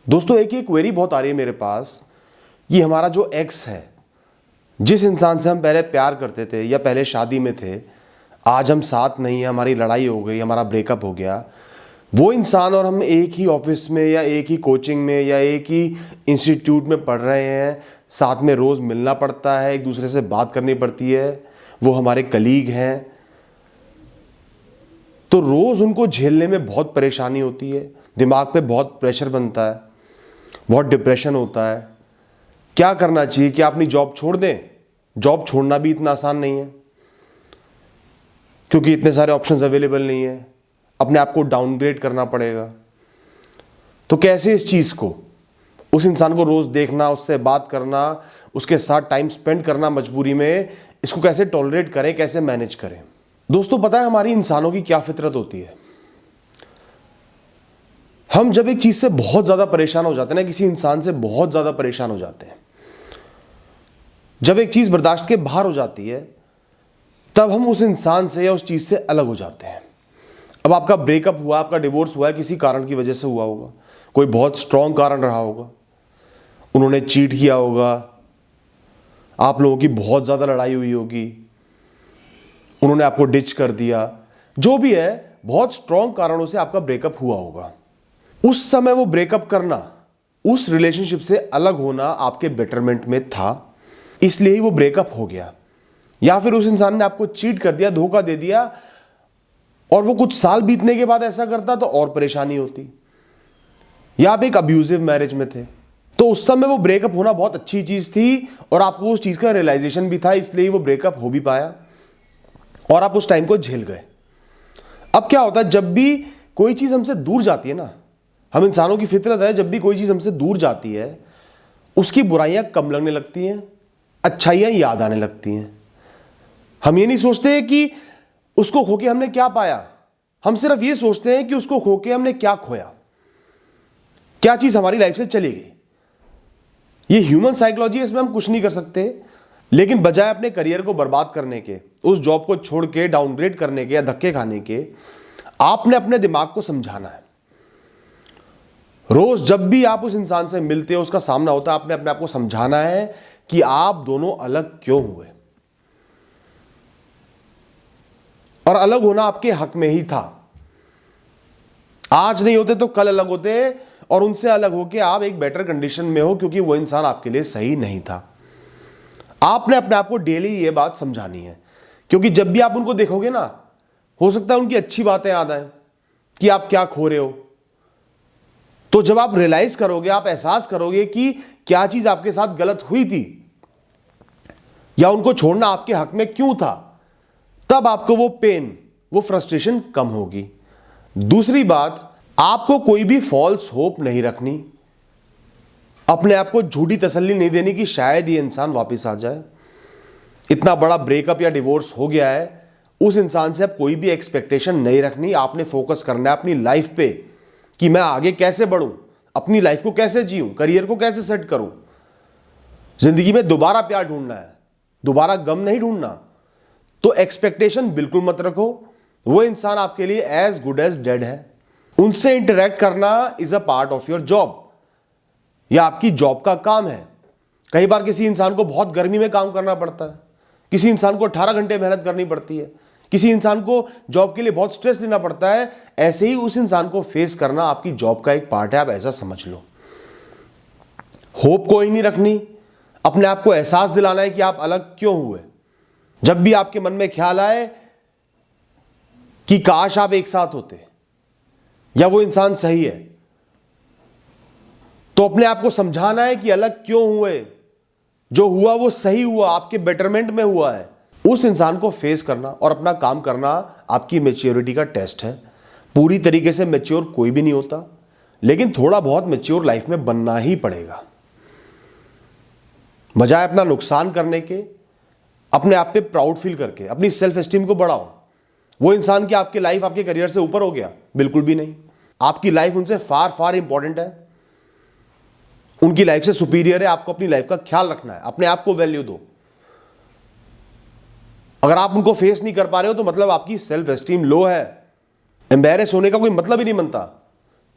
दोस्तों एक क्वेरी बहुत आ रही है मेरे पास कि हमारा जो एक्स है, जिस इंसान से हम पहले प्यार करते थे या पहले शादी में थे, आज हम साथ नहीं है, हमारी लड़ाई हो गई, हमारा ब्रेकअप हो गया। वो इंसान और हम एक ही ऑफिस में या एक ही कोचिंग में या एक ही इंस्टीट्यूट में पढ़ रहे हैं, साथ में रोज़ मिलना पड़ता है, एक दूसरे से बात करनी पड़ती है, वो हमारे कलीग हैं। तो रोज़ उनको झेलने में बहुत परेशानी होती है, दिमाग पे बहुत प्रेशर बनता है, बहुत डिप्रेशन होता है। क्या करना चाहिए? क्या अपनी जॉब छोड़ दें? जॉब छोड़ना भी इतना आसान नहीं है, क्योंकि इतने सारे ऑप्शंस अवेलेबल नहीं है, अपने आप को डाउनग्रेड करना पड़ेगा। तो कैसे इस चीज़ को, उस इंसान को रोज़ देखना, उससे बात करना, उसके साथ टाइम स्पेंड करना मजबूरी में, इसको कैसे टॉलरेट करें, कैसे मैनेज करें? दोस्तों पता है हमारी इंसानों की क्या फितरत होती है। हम जब एक चीज़ से बहुत ज़्यादा परेशान हो जाते हैं ना, किसी इंसान से बहुत ज़्यादा परेशान हो जाते हैं, जब एक चीज़ बर्दाश्त के बाहर हो जाती है, तब हम उस इंसान से या उस चीज़ से अलग हो जाते हैं। अब आपका ब्रेकअप हुआ, आपका डिवोर्स हुआ है, किसी कारण की वजह से हुआ होगा, कोई बहुत स्ट्रॉन्ग कारण रहा होगा, उन्होंने चीट किया होगा, आप लोगों की बहुत ज़्यादा लड़ाई हुई होगी, उन्होंने आपको डिच कर दिया, जो भी है, बहुत स्ट्रॉन्ग कारणों से आपका ब्रेकअप हुआ होगा। उस समय वो ब्रेकअप करना, उस रिलेशनशिप से अलग होना आपके बेटरमेंट में था, इसलिए ही वो ब्रेकअप हो गया। या फिर उस इंसान ने आपको चीट कर दिया, धोखा दे दिया, और वो कुछ साल बीतने के बाद ऐसा करता तो और परेशानी होती। या आप एक अब्यूजिव मैरिज में थे, तो उस समय वो ब्रेकअप होना बहुत अच्छी चीज थी और आपको उस चीज का रियलाइजेशन भी था, इसलिए वो ब्रेकअप हो भी पाया और आप उस टाइम को झेल गए। अब क्या होता है, जब भी कोई चीज हमसे दूर जाती है ना, हम इंसानों की फितरत है, जब भी कोई चीज हमसे दूर जाती है, उसकी बुराइयां कम लगने लगती हैं, अच्छाइयां याद आने लगती हैं। हम ये नहीं सोचते कि उसको खो के हमने क्या पाया, हम सिर्फ ये सोचते हैं कि उसको खो के हमने क्या खोया, क्या चीज हमारी लाइफ से चली गई। ये ह्यूमन साइकोलॉजी है, इसमें हम कुछ नहीं कर सकते। लेकिन बजाय अपने करियर को बर्बाद करने के, उस जॉब को छोड़ के डाउनग्रेड करने के या धक्के खाने के, आपने अपने दिमाग को समझाना है। रोज जब भी आप उस इंसान से मिलते हो, उसका सामना होता है, आपने अपने आप को समझाना है कि आप दोनों अलग क्यों हुए, और अलग होना आपके हक में ही था। आज नहीं होते तो कल अलग होते, और उनसे अलग होके आप एक बेटर कंडीशन में हो, क्योंकि वो इंसान आपके लिए सही नहीं था। आपने अपने आप को डेली ये बात समझानी है, क्योंकि जब भी आप उनको देखोगे ना, हो सकता है उनकी अच्छी बातें याद आए कि आप क्या खो रहे हो। तो जब आप रियलाइज करोगे, आप एहसास करोगे कि क्या चीज आपके साथ गलत हुई थी या उनको छोड़ना आपके हक में क्यों था, तब आपको वो पेन, वो फ्रस्ट्रेशन कम होगी। दूसरी बात, आपको कोई भी फॉल्स होप नहीं रखनी, अपने आप को झूठी तसल्ली नहीं देनी कि शायद ये इंसान वापस आ जाए। इतना बड़ा ब्रेकअप या डिवोर्स हो गया है, उस इंसान से अब कोई भी एक्सपेक्टेशन नहीं रखनी। आपने फोकस करना है अपनी लाइफ पे कि मैं आगे कैसे बढ़ूं, अपनी लाइफ को कैसे जीऊं, करियर को कैसे सेट करूं। जिंदगी में दोबारा प्यार ढूंढना है, दोबारा गम नहीं ढूंढना। तो एक्सपेक्टेशन बिल्कुल मत रखो, वो इंसान आपके लिए एज गुड एज डेड है। उनसे इंटरेक्ट करना is a part of your job, या आपकी जॉब का काम है। कई बार किसी इंसान को बहुत गर्मी में काम करना पड़ता है, किसी इंसान को 18 घंटे मेहनत करनी पड़ती है, किसी इंसान को जॉब के लिए बहुत स्ट्रेस लेना पड़ता है। ऐसे ही उस इंसान को फेस करना आपकी जॉब का एक पार्ट है, आप ऐसा समझ लो। होप कोई नहीं रखनी, अपने आप को एहसास दिलाना है कि आप अलग क्यों हुए। जब भी आपके मन में ख्याल आए कि काश आप एक साथ होते या वो इंसान सही है, तो अपने आप को समझाना है कि अलग क्यों हुए, जो हुआ वो सही हुआ, आपके बेटरमेंट में हुआ है। उस इंसान को फेस करना और अपना काम करना आपकी मैच्योरिटी का टेस्ट है। पूरी तरीके से मैच्योर कोई भी नहीं होता, लेकिन थोड़ा बहुत मैच्योर लाइफ में बनना ही पड़ेगा। बजाय अपना नुकसान करने के, अपने आप पे प्राउड फील करके अपनी सेल्फ एस्टीम को बढ़ाओ। वो इंसान की आपकी लाइफ आपके करियर से ऊपर हो गया? बिल्कुल भी नहीं। आपकी लाइफ उनसे फार फार इंपॉर्टेंट है, उनकी लाइफ से सुपीरियर है। आपको अपनी लाइफ का ख्याल रखना है, अपने आप को वैल्यू दो। अगर आप उनको फेस नहीं कर पा रहे हो तो मतलब आपकी सेल्फ एस्टीम लो है। एम्बैरेस होने का कोई मतलब ही नहीं बनता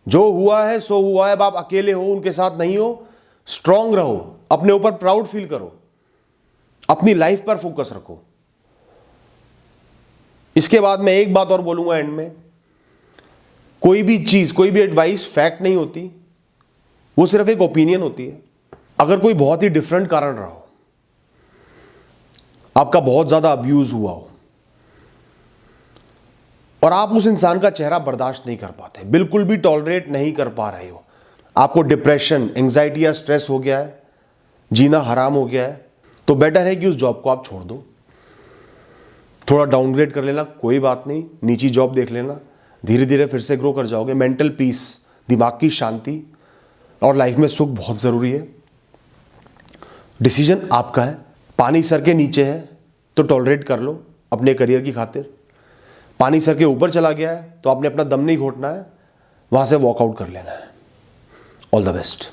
जो हुआ है सो हुआ है। अब आप अकेले हो, उनके साथ नहीं हो, स्ट्रांग रहो, अपने ऊपर प्राउड फील करो, अपनी लाइफ पर फोकस रखो। इसके बाद मैं एक बात और बोलूंगा एंड में, कोई भी चीज, कोई भी एडवाइस फैक्ट नहीं होती, वो सिर्फ एक ओपिनियन होती है। अगर कोई बहुत ही डिफरेंट कारण रहा हो, आपका बहुत ज्यादा अब्यूज हुआ हो और आप उस इंसान का चेहरा बर्दाश्त नहीं कर पाते, बिल्कुल भी टॉलरेट नहीं कर पा रहे हो, आपको डिप्रेशन, एंजाइटी या स्ट्रेस हो गया है, जीना हराम हो गया है, तो बेटर है कि उस जॉब को आप छोड़ दो। थोड़ा डाउनग्रेड कर लेना, कोई बात नहीं, नीची जॉब देख लेना, धीरे धीरे फिर से ग्रो कर जाओगे। मेंटल पीस, दिमाग की शांति और लाइफ में सुख बहुत जरूरी है। डिसीजन आपका है। पानी सर के नीचे है तो टॉलरेट कर लो अपने करियर की खातिर, पानी सर के ऊपर चला गया है तो आपने अपना दम नहीं घोटना है, वहां से वॉकआउट कर लेना है। All the best.